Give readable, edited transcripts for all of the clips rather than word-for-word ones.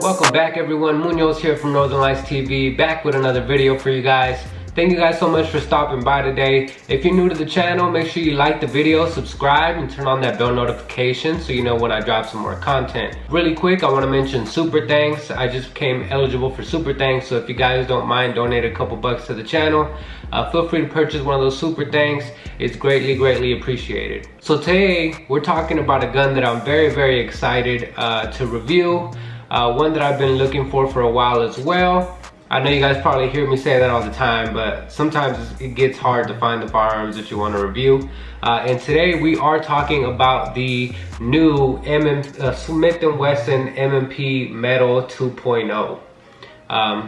Welcome back everyone, Munoz here from Northern Lights TV, back with another video for you guys. Thank you guys so much for stopping by today. If you're new to the channel, make sure you like the video, subscribe, and turn on that bell notification so you know when I drop some more content. Really quick, I want to mention super thanks. I just became eligible for super thanks, so if you guys don't mind, donate a couple bucks to the channel. Feel free to purchase one of those super thanks. It's greatly appreciated. So today, we're talking about a gun that I'm very excited to review. One that I've been looking for a while as well. I know you guys probably hear me say that all the time, but sometimes it gets hard to find the firearms that you want to review. And today we are talking about the new Smith and Wesson M&P Metal 2.0.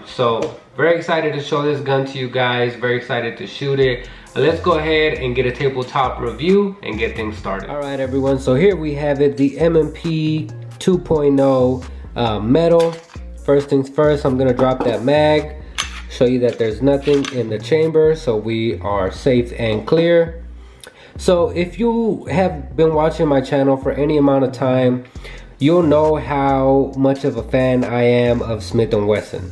So very excited to show this gun to you guys, very excited to shoot it. Let's go ahead and get a tabletop review and get things started. All right everyone, so here we have it, the M&P 2.0 metal. First things first, I'm gonna drop that mag, show you that there's nothing in the chamber, so we are safe and clear. So if you have been watching my channel for any amount of time, you'll know how much of a fan I am of Smith and Wesson.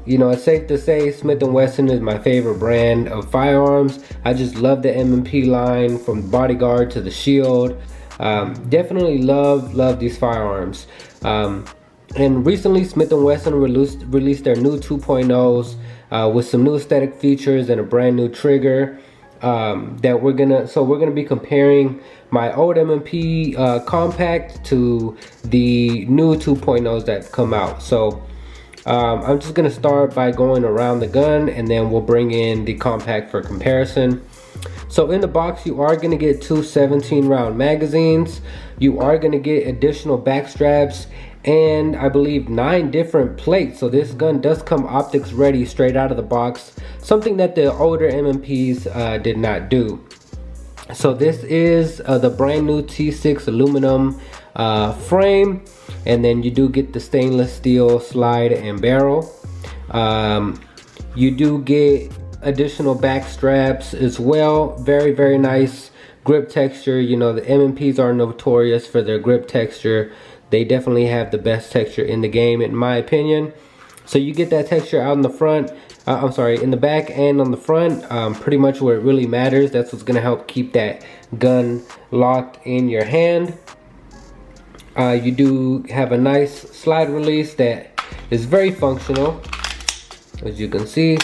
You know, it's safe to say Smith and Wesson is my favorite brand of firearms. I just love the M&P line, from the bodyguard to the shield. Definitely love these firearms. And recently Smith & Wesson released their new 2.0s with some new aesthetic features and a brand new trigger that we're gonna be comparing my old M&P compact to the new 2.0s that come out. So I'm just gonna start by going around the gun, and then we'll bring in the compact for comparison. So in the box, you are gonna get two 17-round magazines. You are gonna get additional back straps, and I believe 9 different plates. So this gun does come optics ready straight out of the box, something that the older M&Ps did not do. So this is the brand new T6 aluminum frame, and then you do get the stainless steel slide and barrel. You do get additional back straps as well. Very nice grip texture. You know, the M&Ps are notorious for their grip texture. They definitely have the best texture in the game, in my opinion. So you get that texture out in the front, in the back and on the front, pretty much where it really matters. That's what's gonna help keep that gun locked in your hand. You do have a nice slide release that is very functional, as you can see.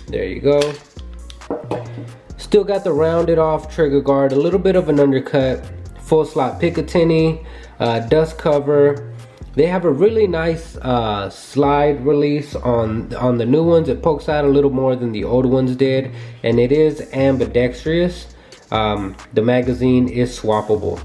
There you go. Still got the rounded off trigger guard, a little bit of an undercut, full slot Picatinny, dust cover. They have a really nice slide release on the new ones. It pokes out a little more than the old ones did, and it is ambidextrous. The magazine is swappable.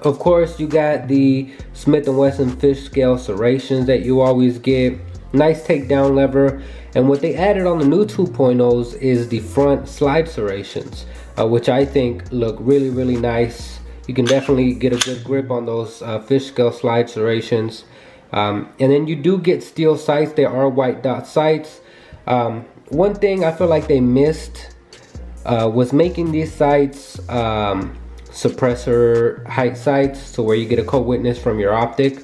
Of course, you got the Smith & Wesson fish scale serrations that you always get. Nice takedown lever, and what they added on the new 2.0s is the front slide serrations, which I think look really nice. You can definitely get a good grip on those fish scale slide serrations. And then you do get steel sights. They are white dot sights. One thing I feel like they missed was making these sights suppressor height sights, so where you get a co-witness from your optic.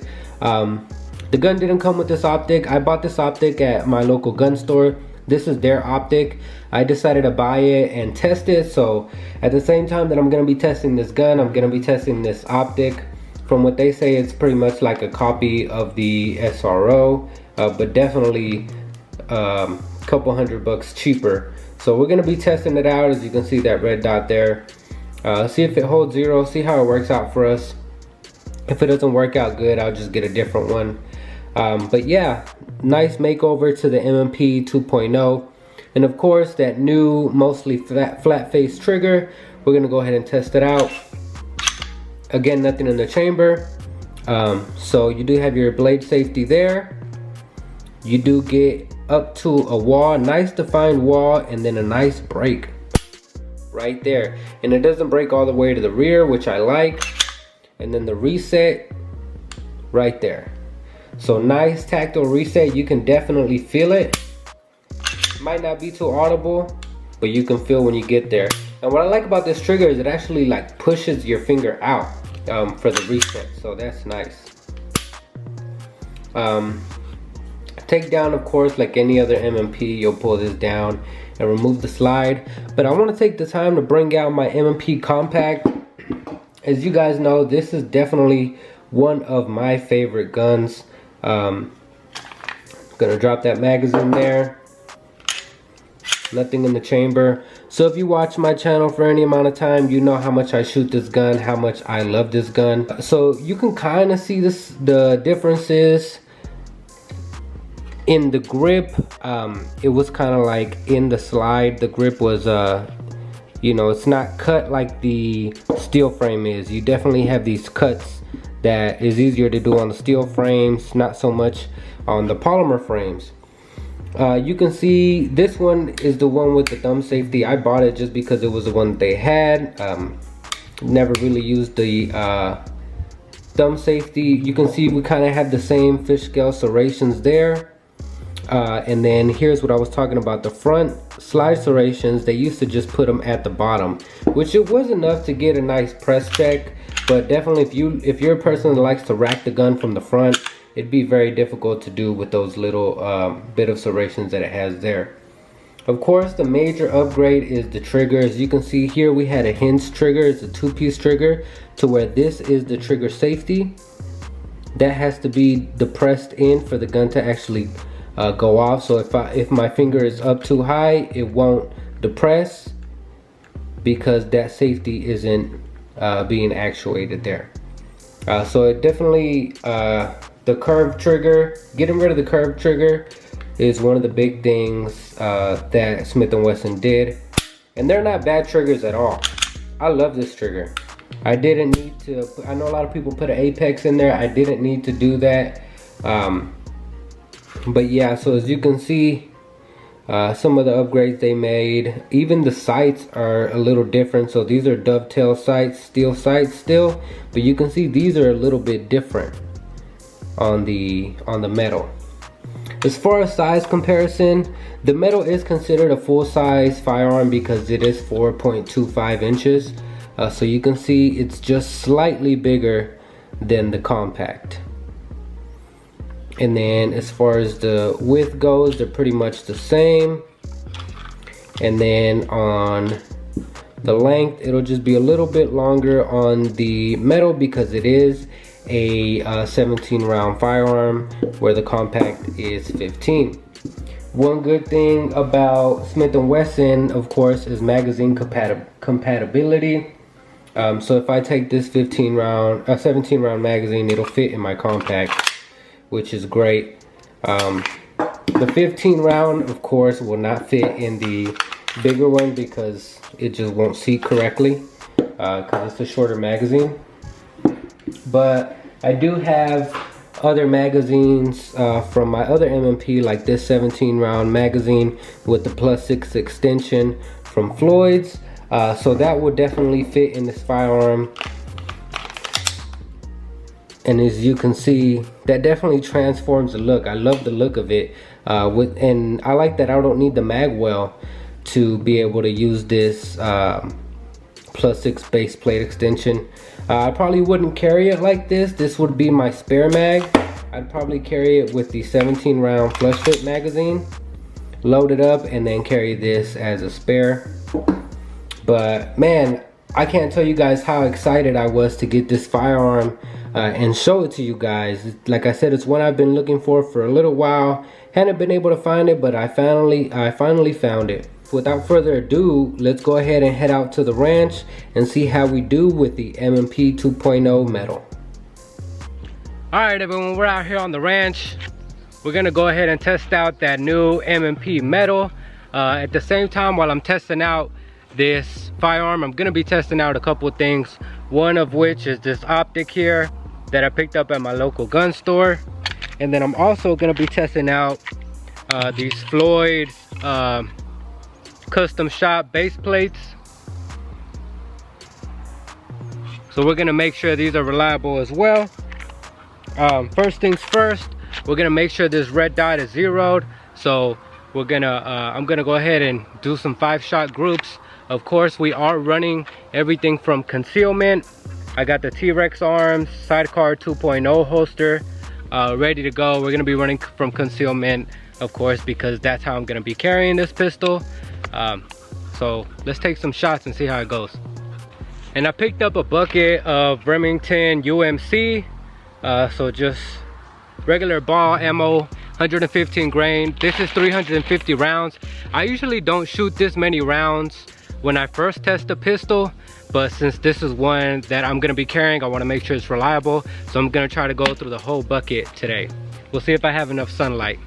The gun didn't come with this optic. I bought this optic at my local gun store. This is their optic. I decided to buy it and test it. So at the same time that I'm gonna be testing this gun, I'm gonna be testing this optic. From what they say, it's pretty much like a copy of the SRO, but definitely a couple $100 cheaper. So we're gonna be testing it out. As you can see that red dot there. See if it holds zero, see how it works out for us. If it doesn't work out good, I'll just get a different one. But yeah, nice makeover to the M&P 2.0. And of course, that new mostly flat face trigger, we're gonna go ahead and test it out. Again, nothing in the chamber. So you do have your blade safety there. You do get up to a wall, nice defined wall, and then a nice break right there. And it doesn't break all the way to the rear, which I like. And then the reset right there. So nice tactile reset. You can definitely feel it. Might not be too audible, but you can feel when you get there. And what I like about this trigger is it actually like pushes your finger out for the reset, so that's nice. Take down, of course, like any other M&P, you'll pull this down and remove the slide. But I want to take the time to bring out my M&P compact. As you guys know, this is definitely one of my favorite guns. Gonna drop that magazine there. Nothing in the chamber. So if you watch my channel for any amount of time, you know how much I shoot this gun, how much I love this gun. So you can kind of see the differences in the grip. It was kind of like in the slide, the grip was you know, it's not cut like the steel frame is. You definitely have these cuts that is easier to do on the steel frames, not so much on the polymer frames. You can see this one is the one with the thumb safety. I bought it just because it was the one that they had. Never really used the thumb safety. You can see we kind of have the same fish scale serrations there. And then here's what I was talking about. The front slide serrations, they used to just put them at the bottom, which it was enough to get a nice press check. But definitely if you're a person that likes to rack the gun from the front, it'd be very difficult to do with those little bit of serrations that it has there. Of course, the major upgrade is the trigger. As you can see here, we had a hinge trigger. It's a 2-piece trigger, to where this is the trigger safety. That has to be depressed in for the gun to actually go off. So if my finger is up too high, it won't depress because that safety isn't being actuated there. So it definitely, the curved trigger, getting rid of the curved trigger is one of the big things that Smith and Wesson did. And they're not bad triggers at all. I love this trigger. I didn't need to, I know a lot of people put an apex in there. I didn't need to do that. But yeah, so as you can see, some of the upgrades they made, even the sights are a little different. So these are dovetail sights, steel sights still, but you can see these are a little bit different on the metal. As far as size comparison, the metal is considered a full-size firearm because it is 4.25 inches. So you can see it's just slightly bigger than the compact. And then as far as the width goes, they're pretty much the same. And then on the length, it'll just be a little bit longer on the metal because it is a 17 round firearm, where the compact is 15. One good thing about Smith and Wesson, of course, is magazine compatibility. So if I take this 17 round magazine, it'll fit in my compact, which is great. The 15 round, of course, will not fit in the bigger one because it just won't seat correctly because it's a shorter magazine. But I do have other magazines from my other M&P, like this 17 round magazine with the +6 extension from Floyd's. So that would definitely fit in this firearm. And as you can see, that definitely transforms the look. I love the look of it. And I like that I don't need the mag well to be able to use this +6 base plate extension. I probably wouldn't carry it like this. This would be my spare mag. I'd probably carry it with the 17 round flush fit magazine, load it up, and then carry this as a spare. But man, I can't tell you guys how excited I was to get this firearm and show it to you guys. Like I said, it's one I've been looking for a little while. Hadn't been able to find it, but I finally found it. Without further ado, let's go ahead and head out to the ranch and see how we do with the M&P 2.0 metal. Alright everyone, we're out here on the ranch. We're gonna go ahead and test out that new M&P metal. At the same time, while I'm testing out this firearm, I'm gonna be testing out a couple of things. One of which is this optic here that I picked up at my local gun store. And then I'm also gonna be testing out these Floyd custom shop base plates. So we're gonna make sure these are reliable as well. First things first, we're gonna make sure this red dot is zeroed. So we're gonna I'm gonna go ahead and do some 5-shot groups. Of course, we are running everything from concealment. I got the T-Rex arms, sidecar 2.0 holster, ready to go. We're gonna be running from concealment, of course, because that's how I'm gonna be carrying this pistol. So let's take some shots and see how it goes. And I picked up a bucket of Remington UMC, so just regular ball ammo, 115 grain. This is 350 rounds. I usually don't shoot this many rounds when I first test the pistol, but since this is one that I'm gonna be carrying, I wanna make sure it's reliable. So I'm gonna try to go through the whole bucket today. We'll see if I have enough sunlight.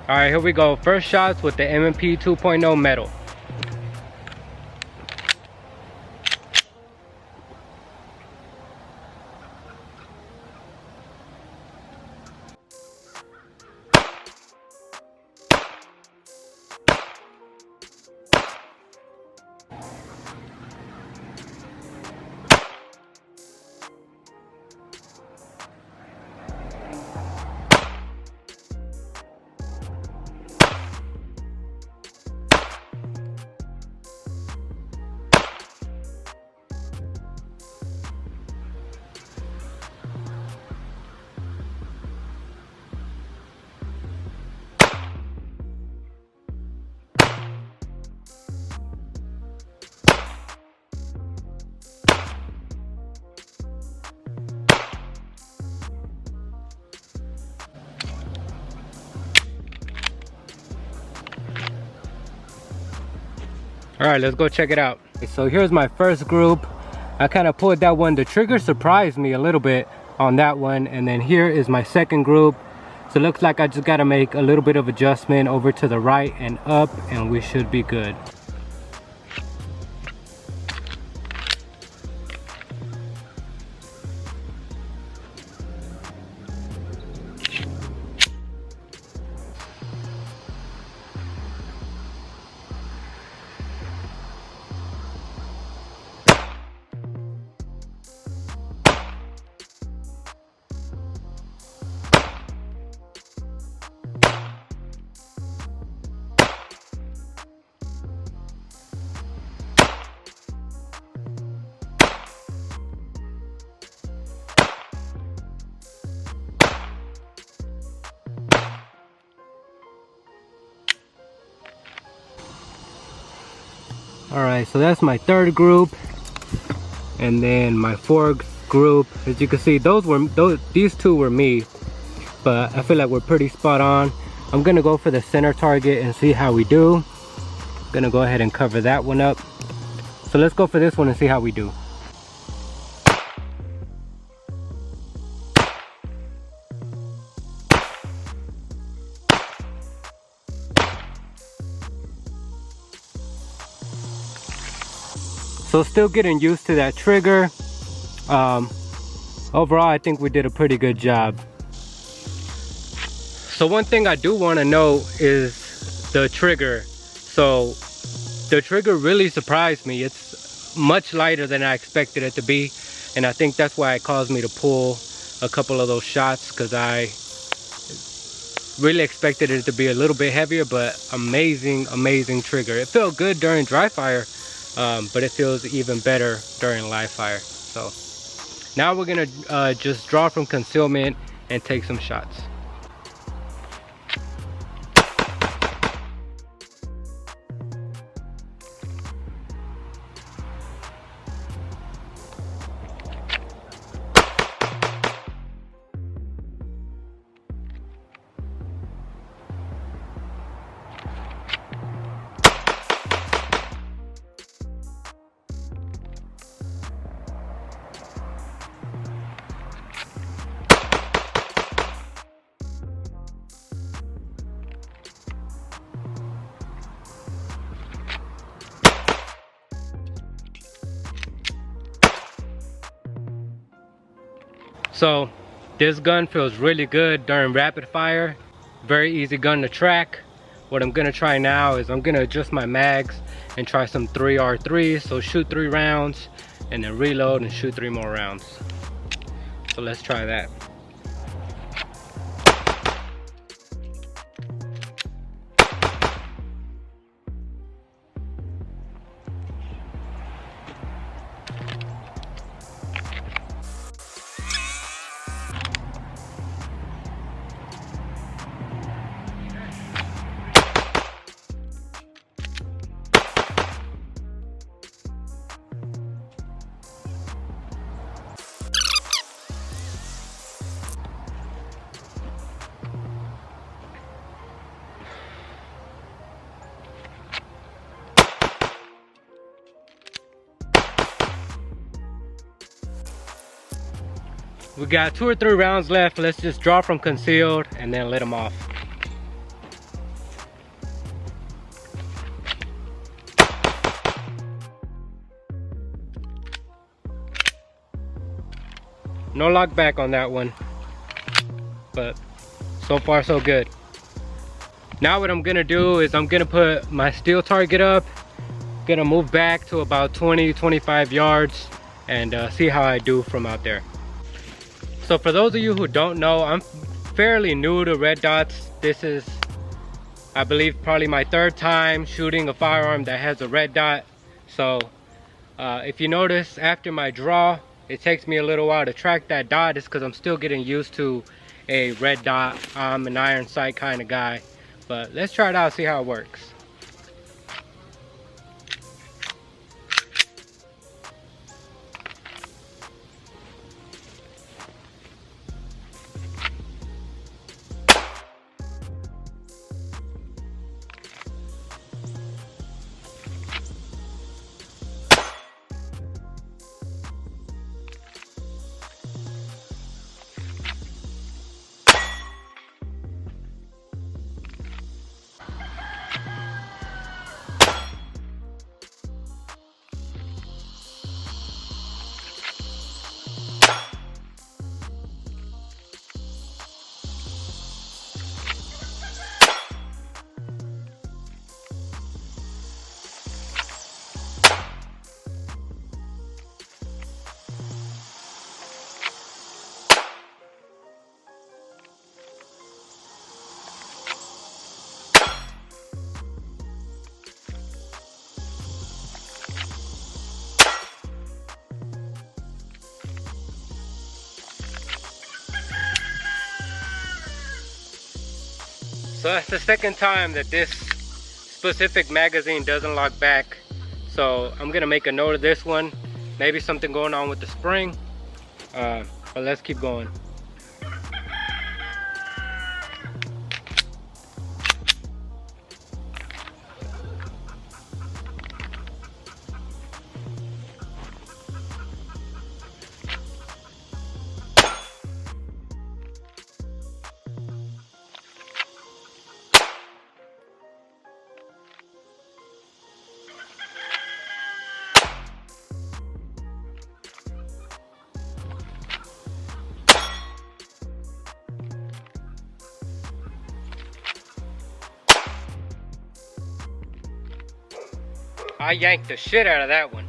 All right, here we go. First shots with the M&P 2.0 metal. All right, let's go check it out. So here's my first group. I kind of pulled that one. The trigger surprised me a little bit on that one. And then here is my second group. So it looks like I just got to make a little bit of adjustment over to the right and up, and we should be good. All right, so that's my third group, and then my fourth group. As you can see, these two were me, but I feel like we're pretty spot on. I'm gonna go for the center target and see how we do. Gonna go ahead and cover that one up. So let's go for this one and see how we do. So still getting used to that trigger. Overall, I think we did a pretty good job. So one thing I do want to know is the trigger. So the trigger really surprised me. It's much lighter than I expected it to be. And I think that's why it caused me to pull a couple of those shots, because I really expected it to be a little bit heavier, but amazing trigger. It felt good during dry fire. But it feels even better during live fire. So now we're gonna just draw from concealment and take some shots. So this gun feels really good during rapid fire. Very easy gun to track. What I'm gonna try now is I'm gonna adjust my mags and try some 3R3s. So shoot 3 rounds and then reload and shoot 3 more rounds. So let's try that. We got 2 or 3 rounds left. Let's just draw from concealed and then let them off. No lock back on that one, but so far so good. Now what I'm gonna do is I'm gonna put my steel target up, gonna move back to about 20-25 yards and see how I do from out there. So for those of you who don't know, I'm fairly new to red dots. This is, I believe, probably my 3rd time shooting a firearm that has a red dot. So if you notice, after my draw, it takes me a little while to track that dot. It's because I'm still getting used to a red dot. I'm an iron sight kind of guy, but let's try it out, see how it works. So that's the 2nd time that this specific magazine doesn't lock back. So I'm gonna make a note of this one. Maybe something going on with the spring, but let's keep going. I yanked the shit out of that one.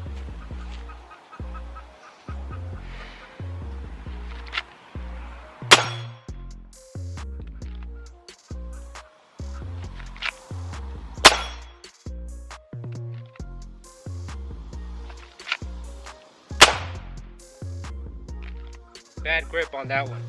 Bad grip on that one.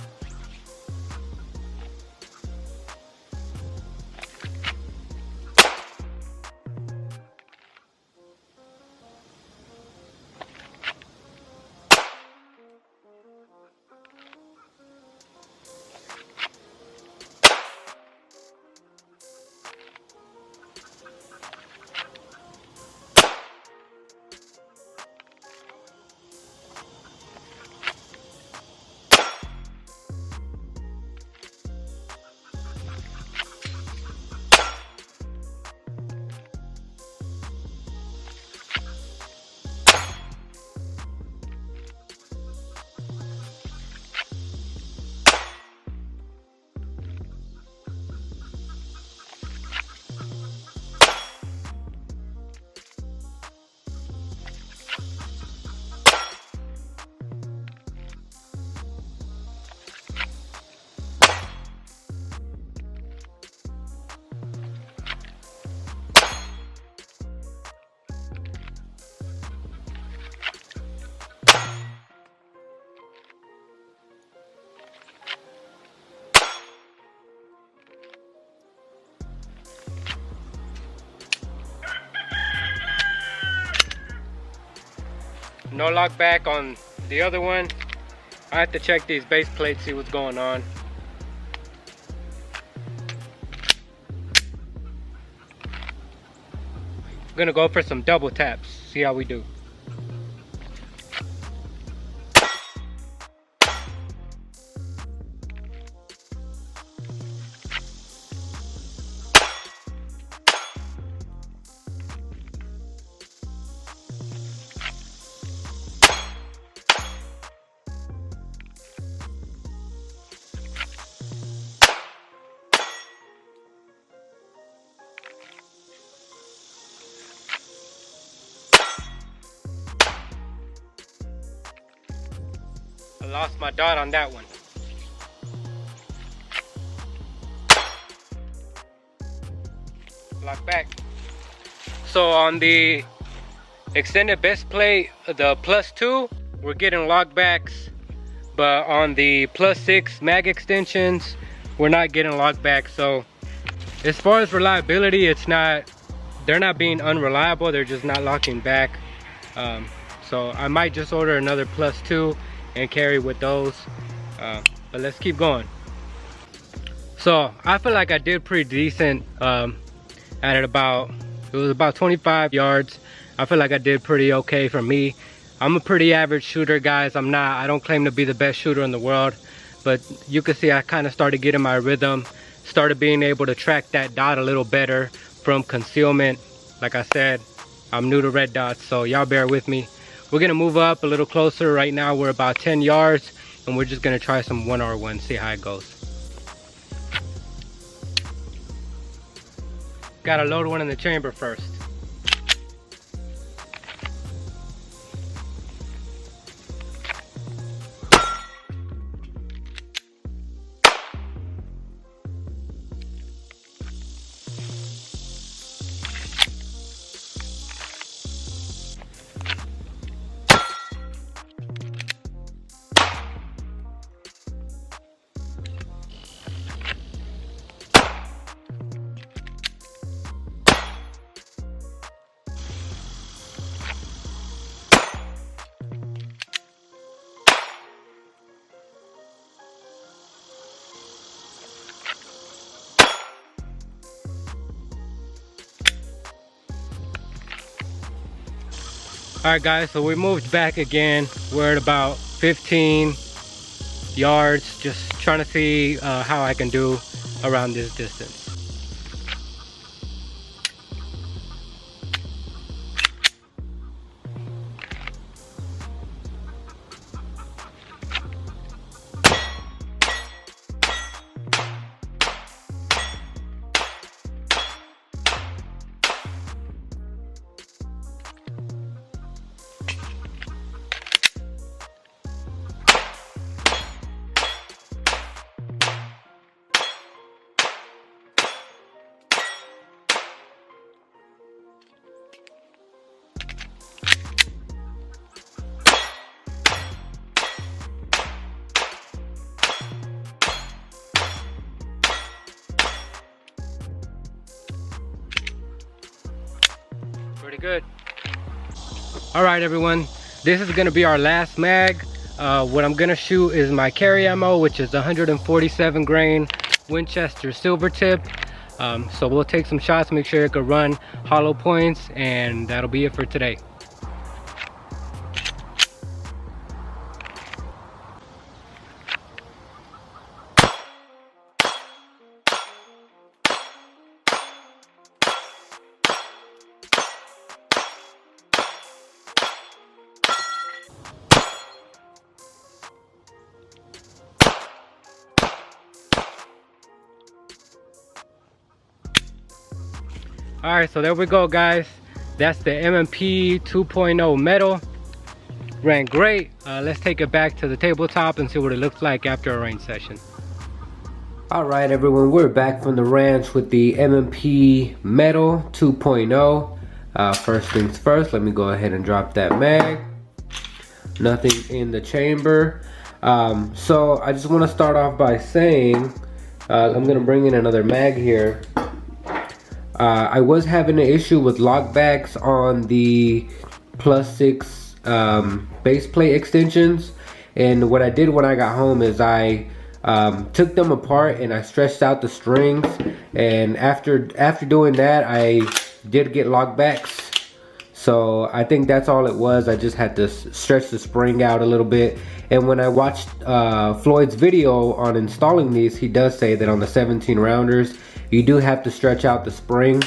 No lock back on the other one. I have to check these base plates, see what's going on. I'm gonna go for some double taps, see how we do. I lost my dot on that one. Lock back. So on the extended base plate, the +2, we're getting lock backs, but on the +6 mag extensions, we're not getting lock back. So as far as reliability, they're not being unreliable, they're just not locking back. So I might just order another +2 and carry with those, but let's keep going. So I feel like I did pretty decent at it was about 25 yards. I feel like I did pretty okay for me. I'm a pretty average shooter, guys. I don't claim to be the best shooter in the world, but you can see I kind of started getting my rhythm, started being able to track that dot a little better from concealment. Like I said, I'm new to red dots, so y'all bear with me. We're gonna move up a little closer. Right now we're about 10 yards, and we're just gonna try some 1R1, see how it goes. Gotta load one in the chamber first. Alright guys, so we moved back again. We're at about 15 yards, just trying to see how I can do around this distance. Pretty good. All right, everyone, this is gonna be our last mag. What I'm gonna shoot is my carry ammo, which is 147 grain Winchester silver tip. So we'll take some shots, make sure it can run hollow points, and that'll be it for today. All right, so there we go, guys. That's the M&P 2.0 metal. Ran great. Let's take it back to the tabletop and see what it looks like after a range session. All right, everyone, we're back from the ranch with the M&P metal 2.0. First things first, let me go ahead and drop that mag. Nothing in the chamber. So I just want to start off by saying I'm gonna bring in another mag here. I was having an issue with lockbacks on the +6 base plate extensions, and what I did when I got home is I took them apart and I stretched out the strings, and after doing that I did get lockbacks. So I think that's all it was. I just had to stretch the spring out a little bit. And when I watched Floyd's video on installing these, he does say that on the 17 rounders you do have to stretch out the spring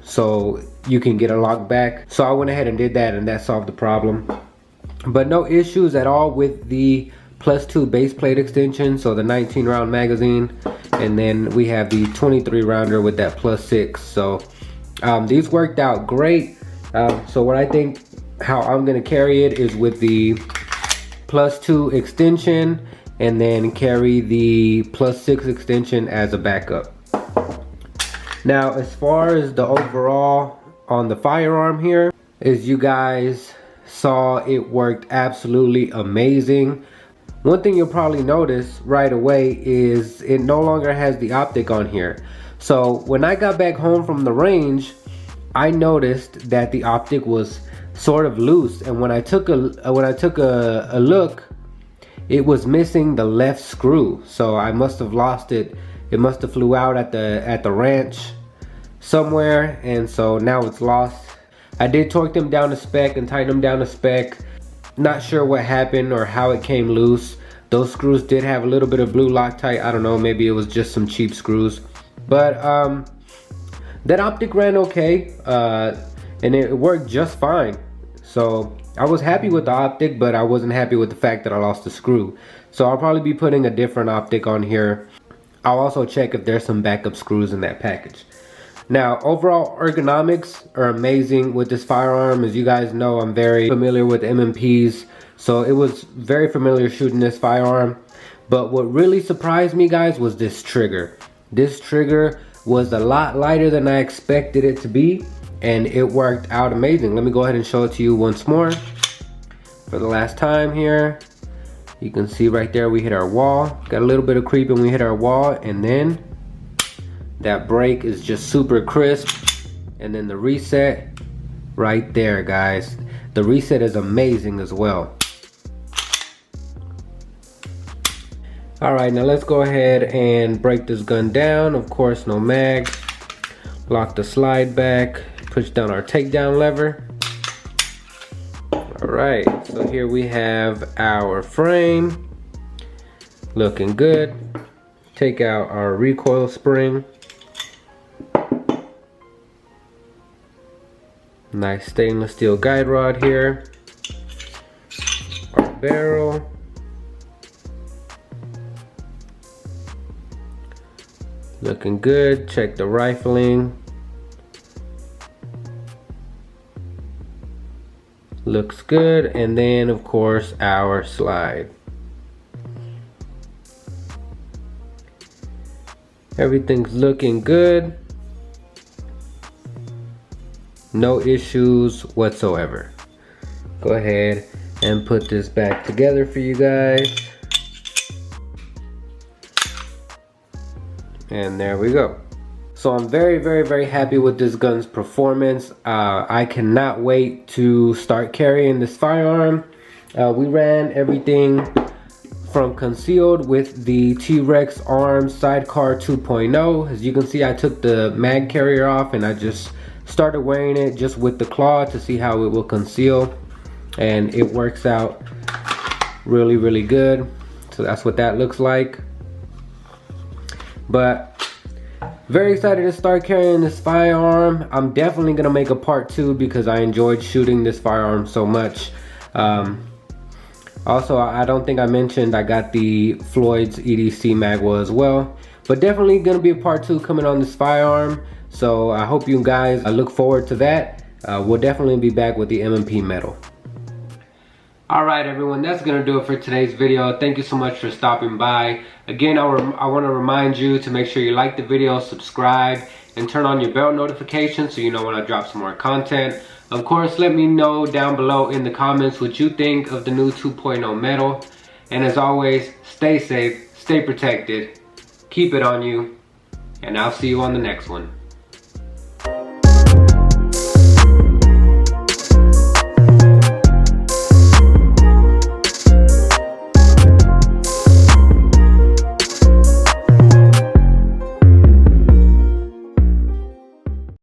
so you can get a lock back. So I went ahead and did that, and that solved the problem. But no issues at all with the +2 base plate extension, so the 19 round magazine, and then we have the 23 rounder with that +6. So these worked out great. So what I think how I'm gonna carry it is with the +2 extension, and then carry the +6 extension as a backup. Now, as far as the overall on the firearm here, as you guys saw, it worked absolutely amazing. One thing you'll probably notice right away is it no longer has the optic on here. So when I got back home from the range, I noticed that the optic was sort of loose, and when I took a look, it was missing the left screw. So I must have lost it. It must have flew out at the ranch somewhere, and so now it's lost. I did torque them down to spec and tighten them down to spec. Not sure what happened or how it came loose. Those screws did have a little bit of blue Loctite. I don't know, maybe it was just some cheap screws. But that optic ran okay, and it worked just fine. So I was happy with the optic, but I wasn't happy with the fact that I lost the screw. So I'll probably be putting a different optic on here. I'll also check if there's some backup screws in that package. Now, overall ergonomics are amazing with this firearm. As you guys know, I'm very familiar with M&Ps, so it was very familiar shooting this firearm. But what really surprised me, guys, was this trigger. This trigger was a lot lighter than I expected it to be, and it worked out amazing. Let me go ahead and show it to you once more for the last time here. You can see right there we hit our wall. Got a little bit of creep and we hit our wall, and then that break is just super crisp. And then the reset right there, guys. The reset is amazing as well. Alright, now let's go ahead and break this gun down. Of course, no mag. Lock the slide back. Push down our takedown lever. Alright, so here we have our frame. Looking good. Take out our recoil spring. Nice stainless steel guide rod here. Our barrel. Looking good. Check the rifling. Looks good. And then of course our slide. Everything's looking good. No issues whatsoever. Go ahead and put this back together for you guys. And there we go. So I'm very happy with this gun's performance. I cannot wait to start carrying this firearm. We ran everything from concealed with the T-Rex Arms Sidecar 2.0. As you can see, I took the mag carrier off and I just started wearing it just with the claw to see how it will conceal, and it works out really good. So that's what that looks like. But very excited to start carrying this firearm. I'm definitely gonna make a part 2 because I enjoyed shooting this firearm so much. Also, I don't think I mentioned I got the Floyd's EDC magwell as well, but definitely gonna be a part 2 coming on this firearm. So I hope you guys look forward to that. We'll definitely be back with the M&P metal. Alright everyone, that's gonna do it for today's video. Thank you so much for stopping by. Again, I want to remind you to make sure you like the video, subscribe, and turn on your bell notification so you know when I drop some more content. Of course, let me know down below in the comments what you think of the new 2.0 metal. And as always, stay safe, stay protected, keep it on you, and I'll see you on the next one.